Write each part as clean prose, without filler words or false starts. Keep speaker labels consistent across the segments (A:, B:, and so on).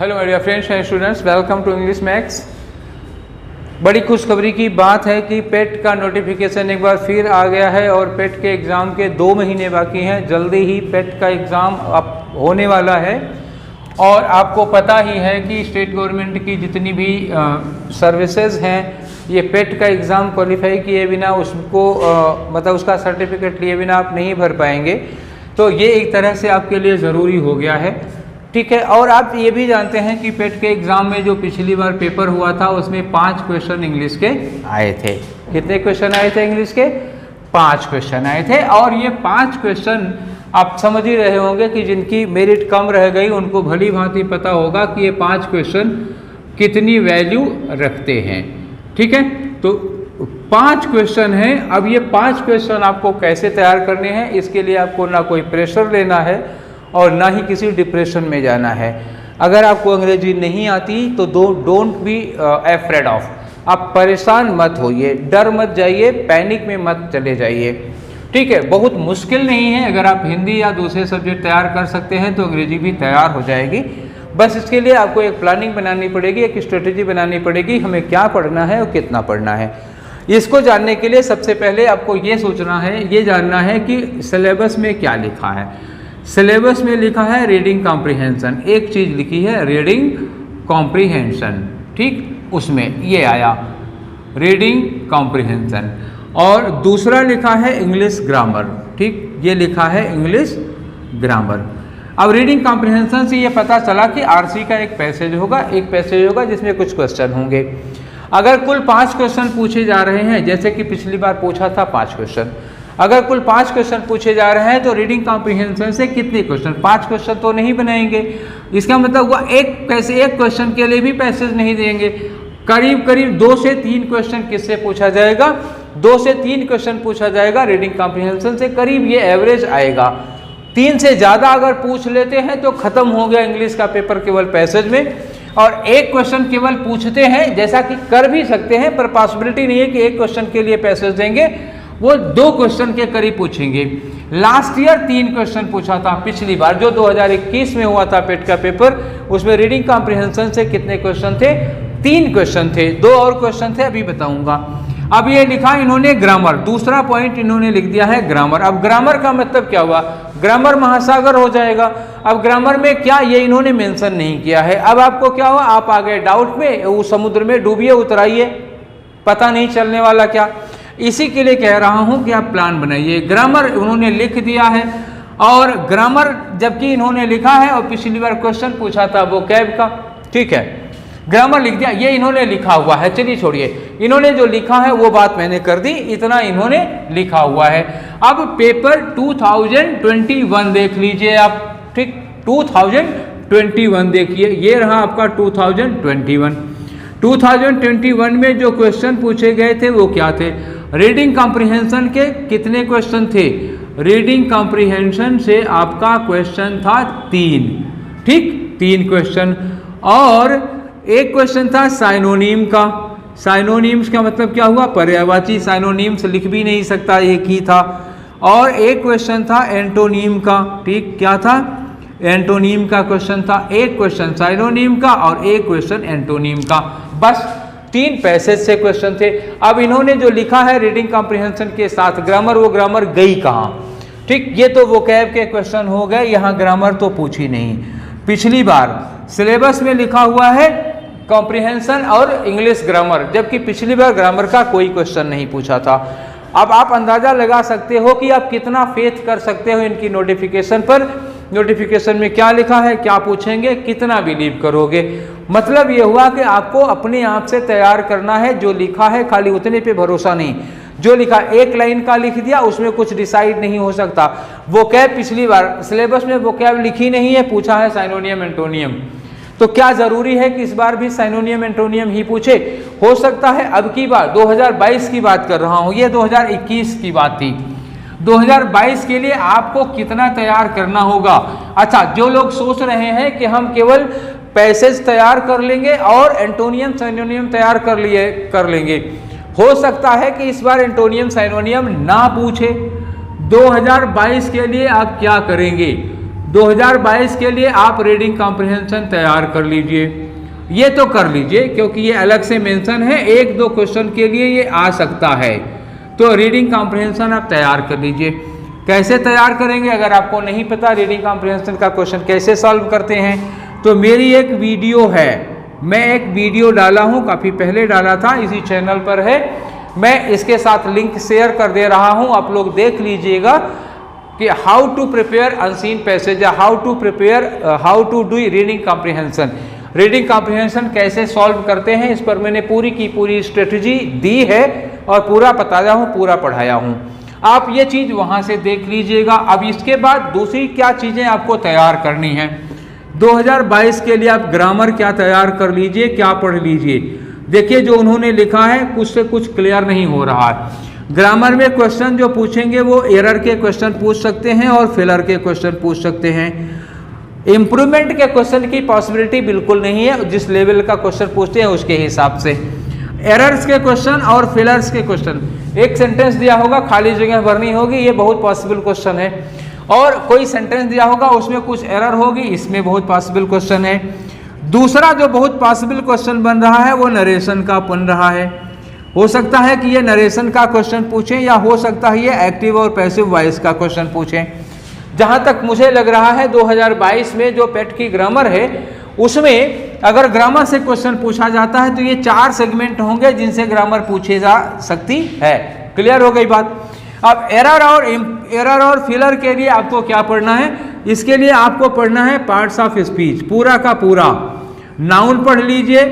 A: Hello my dear friends and students, welcome to English Max. बड़ी खुशखबरी की बात है कि पेट का नोटिफिकेशन एक बार फिर आ गया है और पेट के एग्ज़ाम के 2 महीने बाकी हैं। जल्दी ही पेट का एग्ज़ाम अब होने वाला है और आपको पता ही है कि स्टेट गवर्नमेंट की जितनी भी सर्विसेज हैं ये पेट का एग्ज़ाम क्वालिफाई किए बिना उसको मतलब उसका सर्टिफिकेट लिए बिना आप नहीं भर पाएंगे। तो ये एक तरह से आपके लिए ज़रूरी हो गया है, ठीक है। और आप ये भी जानते हैं कि पेट के एग्ज़ाम में जो पिछली बार पेपर हुआ था उसमें 5 क्वेश्चन इंग्लिश के आए थे। कितने क्वेश्चन आए थे इंग्लिश के? 5 क्वेश्चन आए थे। और ये 5 क्वेश्चन आप समझ ही रहे होंगे कि जिनकी मेरिट कम रह गई उनको भली भांति पता होगा कि ये 5 क्वेश्चन कितनी वैल्यू रखते हैं, ठीक है। तो 5 क्वेश्चन हैं। अब ये 5 क्वेश्चन आपको कैसे तैयार करने हैं, इसके लिए आपको ना कोई प्रेशर लेना है और ना ही किसी डिप्रेशन में जाना है। अगर आपको अंग्रेजी नहीं आती तो डोंट बी अफ्रेड ऑफ, आप परेशान मत होइए, डर मत जाइए, पैनिक में मत चले जाइए, ठीक है। बहुत मुश्किल नहीं है। अगर आप हिंदी या दूसरे सब्जेक्ट तैयार कर सकते हैं तो अंग्रेजी भी तैयार हो जाएगी। बस इसके लिए आपको एक प्लानिंग बनानी पड़ेगी, एक स्ट्रेटेजी बनानी पड़ेगी, हमें क्या पढ़ना है और कितना पढ़ना है। इसको जानने के लिए सबसे पहले आपको ये सोचना है, ये जानना है कि सिलेबस में क्या लिखा है। सिलेबस में लिखा है रीडिंग कॉम्प्रिहेंशन, एक चीज़ लिखी है रीडिंग कॉम्प्रिहेंशन, ठीक, उसमें ये आया रीडिंग कॉम्प्रिहेंशन। और दूसरा लिखा है इंग्लिश ग्रामर, ठीक, ये लिखा है इंग्लिश ग्रामर। अब रीडिंग कॉम्प्रिहेंशन से ये पता चला कि आरसी का एक पैसेज होगा जिसमें कुछ क्वेश्चन होंगे। अगर कुल 5 क्वेश्चन पूछे जा रहे हैं, जैसे कि पिछली बार पूछा था 5 क्वेश्चन, अगर कुल 5 क्वेश्चन पूछे जा रहे हैं तो रीडिंग कॉम्प्रिहेंशन से कितने क्वेश्चन? 5 क्वेश्चन तो नहीं बनाएंगे। इसका मतलब हुआ एक क्वेश्चन के लिए भी पैसेज नहीं देंगे। करीब 2 से 3 क्वेश्चन किससे पूछा जाएगा? 2 से 3 क्वेश्चन पूछा जाएगा रीडिंग कॉम्प्रिहेंशन से, करीब ये एवरेज आएगा। 3 से ज़्यादा अगर पूछ लेते हैं तो खत्म हो गया इंग्लिश का पेपर केवल पैसेज में। और एक क्वेश्चन केवल पूछते हैं, जैसा कि कर भी सकते हैं, पर पॉसिबिलिटी नहीं है कि एक क्वेश्चन के लिए पैसेज देंगे, वो 2 क्वेश्चन के करीब पूछेंगे। लास्ट ईयर 3 क्वेश्चन पूछा था, पिछली बार जो 2021 में हुआ था पेट का पेपर, उसमें रीडिंग कॉम्प्रिहेंशन से कितने क्वेश्चन थे? 3 क्वेश्चन थे। 2 और क्वेश्चन थे, अभी बताऊंगा। अब ये लिखा इन्होंने ग्रामर, दूसरा पॉइंट इन्होंने लिख दिया है ग्रामर। अब ग्रामर का मतलब क्या हुआ? ग्रामर महासागर हो जाएगा। अब ग्रामर में क्या, ये इन्होंने मेंशन नहीं किया है। अब आपको क्या हुआ, आप आ गए डाउट में, उस समुद्र में डूबिए, उतराइए, पता नहीं चलने वाला क्या। इसी के लिए कह रहा हूं कि आप प्लान बनाइए। ग्रामर उन्होंने लिख दिया है, और ग्रामर जबकि इन्होंने लिखा है और पिछली बार क्वेश्चन पूछा था वोकैब का, ठीक है, ग्रामर लिख दिया, ये इन्होंने लिखा हुआ है। चलिए छोड़िए, इन्होंने जो लिखा है वो बात मैंने कर दी, इतना इन्होंने लिखा हुआ है। अब पेपर 2021 देख लीजिए आप, ठीक, 2021 देखिए, ये रहा आपका 2021। 2021 में जो क्वेश्चन पूछे गए थे वो क्या थे? रीडिंग कॉम्प्रिहेंशन के कितने क्वेश्चन थे? रीडिंग कॉम्प्रिहेंशन से आपका क्वेश्चन था 3, ठीक, 3 क्वेश्चन। और एक क्वेश्चन था साइनोनिम का। साइनोनिम्स का मतलब क्या हुआ? पर्यायवाची। साइनोनिम्स लिख भी नहीं सकता, एक ही था। और एक क्वेश्चन था एंटोनीम का, ठीक, क्या था? एंटोनीम का क्वेश्चन था। एक क्वेश्चन साइनोनिम का और एक क्वेश्चन एंटोनीम का, बस 3 पैसेज से क्वेश्चन थे। अब इन्होंने जो लिखा है रीडिंग कॉम्प्रिहेंशन के साथ ग्रामर, वो ग्रामर गई कहाँ? ठीक, ये तो वोकैब के क्वेश्चन हो गए, यहाँ ग्रामर तो पूछी नहीं। पिछली बार सिलेबस में लिखा हुआ है कॉम्प्रिहेंशन और इंग्लिश ग्रामर, जबकि पिछली बार ग्रामर का कोई क्वेश्चन नहीं पूछा था। अब आप अंदाजा लगा सकते हो कि आप कितना फेथ कर सकते हो इनकी नोटिफिकेशन पर। नोटिफिकेशन में क्या लिखा है, क्या पूछेंगे, कितना बिलीव करोगे। मतलब ये हुआ कि आपको अपने आप से तैयार करना है। जो लिखा है खाली उतने पे भरोसा नहीं, जो लिखा एक लाइन का लिख दिया उसमें कुछ डिसाइड नहीं हो सकता। वोकैब पिछली बार सिलेबस में वोकैब लिखी नहीं है, पूछा है साइनोनियम एंटोनियम, तो क्या जरूरी है कि इस बार भी साइनोनियम एंटोनियम ही पूछे? हो सकता है अब की बार 2022 की बात कर रहा हूं, ये 2021 की बात थी। 2022 के लिए आपको कितना तैयार करना होगा? अच्छा, जो लोग सोच रहे हैं कि हम केवल पैसेज तैयार कर लेंगे और एंटोनियम साइनोनियम तैयार कर लेंगे, हो सकता है कि इस बार एंटोनियम साइनोनियम ना पूछे। 2022 के लिए आप क्या करेंगे? 2022 के लिए आप रीडिंग कॉम्प्रिहेंशन तैयार कर लीजिए, ये तो कर लीजिए क्योंकि ये अलग से मेंशन है, एक दो क्वेश्चन के लिए ये आ सकता है। तो रीडिंग कॉम्प्रिहेंशन आप तैयार कर लीजिए। कैसे तैयार करेंगे, अगर आपको नहीं पता रीडिंग कॉम्प्रिहेंशन का क्वेश्चन कैसे सॉल्व करते हैं, तो मेरी एक वीडियो है, मैं एक वीडियो डाला हूँ, काफ़ी पहले डाला था, इसी चैनल पर है, मैं इसके साथ लिंक शेयर कर दे रहा हूँ, आप लोग देख लीजिएगा कि how to prepare unseen passage, how to do reading comprehension, reading comprehension कैसे सॉल्व करते हैं, इस पर मैंने पूरी की पूरी स्ट्रेटजी दी है और पूरा बताया हूँ, पूरा पढ़ाया हूँ। आप ये चीज़ वहाँ से देख लीजिएगा। अब इसके बाद दूसरी क्या चीज़ें आपको तैयार करनी है, 2022 के लिए आप ग्रामर क्या तैयार कर लीजिए, क्या पढ़ लीजिए। देखिए जो उन्होंने लिखा है कुछ से कुछ क्लियर नहीं हो रहा है। ग्रामर में क्वेश्चन जो पूछेंगे वो एरर के क्वेश्चन पूछ सकते हैं और फिलर के क्वेश्चन पूछ सकते हैं। इम्प्रूवमेंट के क्वेश्चन की पॉसिबिलिटी बिल्कुल नहीं है, जिस लेवल का क्वेश्चन पूछते हैं उसके हिसाब से। एरर्स के क्वेश्चन और फिलर्स के क्वेश्चन, एक सेंटेंस दिया होगा खाली जगह भरनी होगी, ये बहुत पॉसिबल क्वेश्चन है, और कोई सेंटेंस दिया होगा उसमें कुछ एरर होगी, इसमें बहुत पॉसिबल क्वेश्चन है। दूसरा जो बहुत पॉसिबल क्वेश्चन बन रहा है वो नरेशन का बन रहा है। हो सकता है कि ये नरेशन का क्वेश्चन पूछें या हो सकता है ये एक्टिव और पैसिव वॉइस का क्वेश्चन पूछें। जहाँ तक मुझे लग रहा है 2022 में जो पेट की ग्रामर है उसमें अगर ग्रामर से क्वेश्चन पूछा जाता है तो ये 4 सेगमेंट होंगे जिनसे ग्रामर पूछी जा सकती है। क्लियर हो गई बात। अब एरर और फिलर के लिए आपको क्या पढ़ना है, इसके लिए आपको पढ़ना है पार्ट्स ऑफ स्पीच, पूरा का पूरा। नाउन पढ़ लीजिए,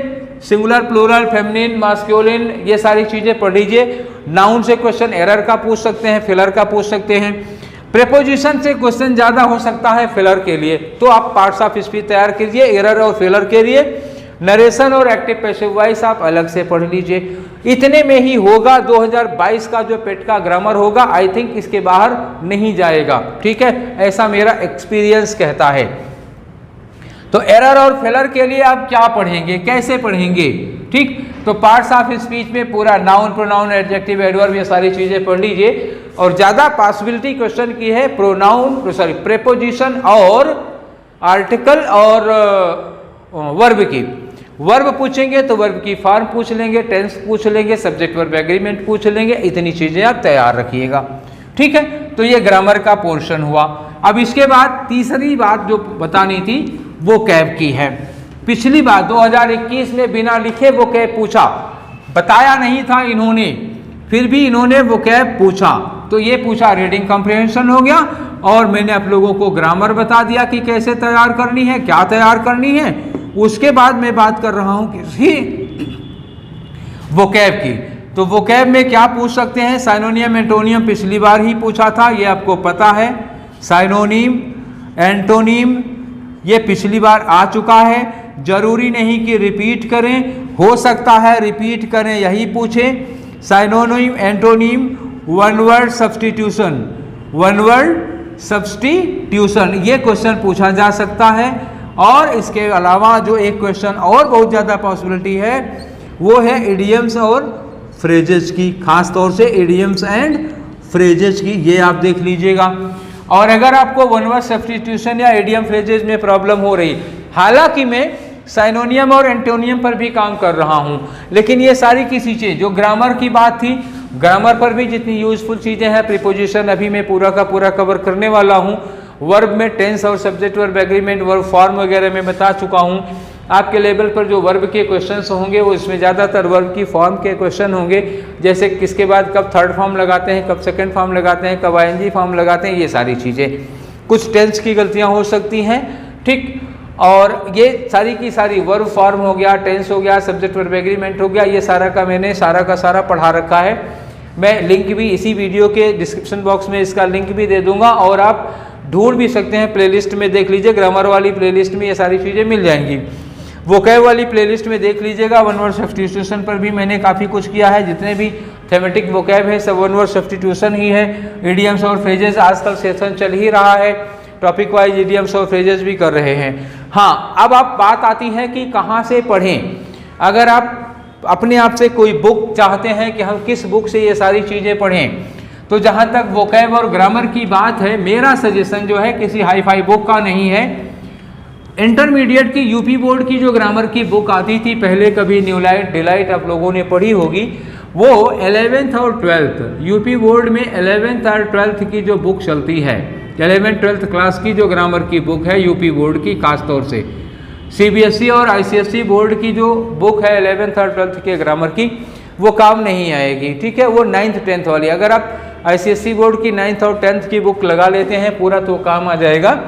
A: सिंगुलर, प्लूरल, फेमिनिन, मास्कुलिन, ये सारी चीज़ें पढ़ लीजिए। नाउन से क्वेश्चन एरर का पूछ सकते हैं, फिलर का पूछ सकते हैं। प्रेपोजिशन से क्वेश्चन ज़्यादा हो सकता है फिलर के लिए, तो आप पार्ट्स ऑफ स्पीच तैयार कीजिए एरर और फिलर के लिए। नरेशन और एक्टिव पैसिव वॉइस आप अलग से पढ़ लीजिए। इतने में ही होगा 2022 का जो पेट का ग्रामर होगा। आई थिंक इसके बाहर नहीं जाएगा, ठीक है, ऐसा मेरा एक्सपीरियंस कहता है। तो एरर और फेलर के लिए आप क्या पढ़ेंगे, कैसे पढ़ेंगे, ठीक। तो पार्ट्स ऑफ स्पीच में पूरा नाउन, प्रोनाउन, एडजेक्टिव, एडवर्ब, ये सारी चीज़ें पढ़ लीजिए। और ज़्यादा पॉसिबिलिटी क्वेश्चन की है प्रेपोजिशन और आर्टिकल और वर्ब की। वर्ब पूछेंगे तो वर्ब की फॉर्म पूछ लेंगे, टेंस पूछ लेंगे, सब्जेक्ट वर्ब एग्रीमेंट पूछ लेंगे। इतनी चीज़ें आप तैयार रखिएगा, ठीक है। तो ये ग्रामर का पोर्शन हुआ। अब इसके बाद तीसरी बात जो बतानी थी वो कैब की है। पिछली बार 2021 में बिना लिखे वो कैब पूछा, बताया नहीं था इन्होंने, फिर भी इन्होंने वो कैब पूछा। तो ये पूछा, रीडिंग कॉम्प्रिहेंशन हो गया और मैंने आप लोगों को ग्रामर बता दिया कि कैसे तैयार करनी है, क्या तैयार करनी है। उसके बाद मैं बात कर रहा हूँ किसी वोकैब की। तो वोकैब में क्या पूछ सकते हैं, साइनोनियम, एंटोनियम पिछली बार ही पूछा था, ये आपको पता है। साइनोनिम, एंटोनिम ये पिछली बार आ चुका है। जरूरी नहीं कि रिपीट करें, हो सकता है रिपीट करें, यही पूछें। Synonym, antonym, one word substitution, one word substitution, ये क्वेश्चन पूछा जा सकता है। और इसके अलावा जो एक क्वेश्चन और बहुत ज़्यादा पॉसिबिलिटी है वो है इडियम्स और फ्रेजेस की, खास तौर से इडियम्स एंड फ्रेजेस की, ये आप देख लीजिएगा। और अगर आपको वन वर्ड सब्स्टिट्यूशन या इडियम फ्रेजेस में प्रॉब्लम हो रही, हालांकि मैं साइनोनियम और एंटोनियम पर भी काम कर रहा हूं, लेकिन ये सारी की चीज़ें जो ग्रामर की बात थी, ग्रामर पर भी जितनी यूजफुल चीज़ें हैं, प्रीपोजिशन अभी मैं पूरा का पूरा कवर करने वाला हूं। वर्ब में टेंस और subject verb agreement, verb form वगैरह मैं बता चुका हूं। आपके लेवल पर जो वर्ब के क्वेश्चंस होंगे वो इसमें ज़्यादातर वर्ब की फॉर्म के क्वेश्चन होंगे, जैसे किसके बाद कब थर्ड फॉर्म लगाते हैं, कब सेकंड फॉर्म लगाते हैं, कब आईएनजी फॉर्म लगाते हैं, ये सारी चीज़ें। कुछ टेंस की गलतियाँ हो सकती हैं, ठीक। और ये सारी की सारी वर्ब फॉर्म हो गया, टेंस हो गया, सब्जेक्ट वर्ब एग्रीमेंट हो गया, ये सारा का मैंने सारा का सारा पढ़ा रखा है। मैं लिंक भी इसी वीडियो के डिस्क्रिप्शन बॉक्स में इसका लिंक भी दे दूंगा, और आप ढूंढ भी सकते हैं, प्लेलिस्ट में देख लीजिए, ग्रामर वाली प्लेलिस्ट में ये सारी चीज़ें मिल जाएंगी। वोकैब वाली प्लेलिस्ट में देख लीजिएगा, वन वर्ड सब्स्टिट्यूशन पर भी मैंने काफ़ी कुछ किया है। जितने भी थेमेटिक वोकैब है सब वन वर्ड सब्स्टिट्यूशन ही है। इडियम्स और फ्रेजेस आजकल सेशन चल ही रहा है, टॉपिक वाइज इडियम्स और फ्रेजेस भी कर रहे हैं। हाँ, अब आप बात आती है कि कहाँ से पढ़ें। अगर आप अपने आप से कोई बुक चाहते हैं कि हम किस बुक से ये सारी चीज़ें पढ़ें, तो जहाँ तक वोकैब और ग्रामर की बात है, मेरा सजेशन जो है किसी हाई फाई बुक का नहीं है। इंटरमीडिएट की यूपी बोर्ड की जो ग्रामर की बुक आती थी पहले, कभी न्यूलाइट डिलाइट आप लोगों ने पढ़ी होगी, वो 11th और 12th यूपी बोर्ड में 11th और 12th की जो बुक चलती है, 11th 12th क्लास की जो ग्रामर की बुक है यूपी बोर्ड की, खास तौर से सीबीएसई और आईसीएसई बोर्ड की जो बुक है 11th और 12th के ग्रामर की, वो काम नहीं आएगी। ठीक है, वो 9th 10th वाली, अगर आप आईसीएसई बोर्ड की 9th और 10th की बुक लगा लेते हैं पूरा तो काम आ जाएगा।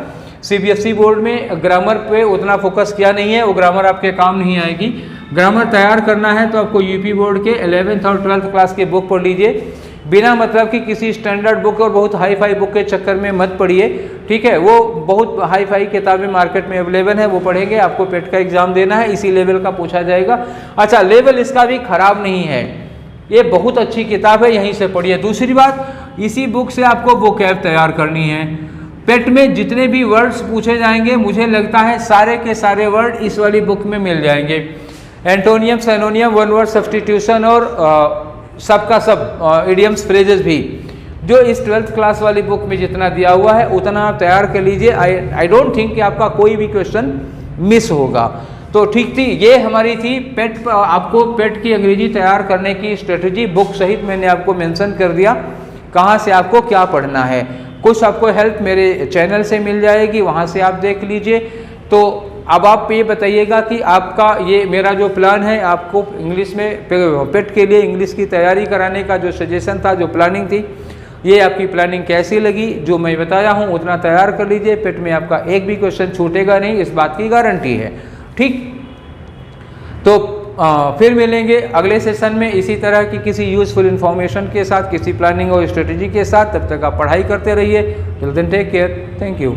A: सीबीएसई बोर्ड में ग्रामर पे उतना फोकस किया नहीं है, वो ग्रामर आपके काम नहीं आएगी। ग्रामर तैयार करना है तो आपको यूपी बोर्ड के 11th और 12th क्लास की बुक पढ़ लीजिए, बिना मतलब कि किसी स्टैंडर्ड बुक और बहुत हाई फाई बुक के चक्कर में मत पढ़िए। ठीक है, वो बहुत हाई फाई किताबें मार्केट में अवेलेबल है, वो पढ़ेंगे, आपको पेट का एग्जाम देना है, इसी लेवल का पूछा जाएगा। अच्छा, लेवल इसका भी खराब नहीं है, ये बहुत अच्छी किताब है, यहीं से पढ़िए। दूसरी बात, इसी बुक से आपको वोकैब तैयार करनी है। पेट में जितने भी वर्ड्स पूछे जाएंगे, मुझे लगता है सारे के सारे वर्ड इस वाली बुक में मिल जाएंगे। एंटोनियम, सिनोनियम, वन वर्ड सब्स्टिट्यूशन और सबका सब इडियम्स फ्रेजेस भी, जो इस 12th क्लास वाली बुक में जितना दिया हुआ है उतना आप तैयार कर लीजिए। आई डोंट थिंक कि आपका कोई भी क्वेश्चन मिस होगा। तो ठीक थी, ये हमारी थी पेट, आपको पेट की अंग्रेजी तैयार करने की स्ट्रेटजी, बुक सहित मैंने आपको मेंशन कर दिया कहाँ से आपको क्या पढ़ना है। कुछ आपको हेल्प मेरे चैनल से मिल जाएगी, वहाँ से आप देख लीजिए। तो अब आप ये बताइएगा कि आपका ये मेरा जो प्लान है, आपको इंग्लिश में पेट के लिए इंग्लिश की तैयारी कराने का जो सजेशन था, जो प्लानिंग थी, ये आपकी प्लानिंग कैसी लगी। जो मैं बताया हूँ उतना तैयार कर लीजिए, पेट में आपका एक भी क्वेश्चन छूटेगा नहीं, इस बात की गारंटी है। ठीक, तो फिर मिलेंगे अगले सेशन में इसी तरह की किसी यूजफुल इन्फॉर्मेशन के साथ, किसी प्लानिंग और स्ट्रेटजी के साथ। तब तक आप पढ़ाई करते रहिए। Till then take care, thank you.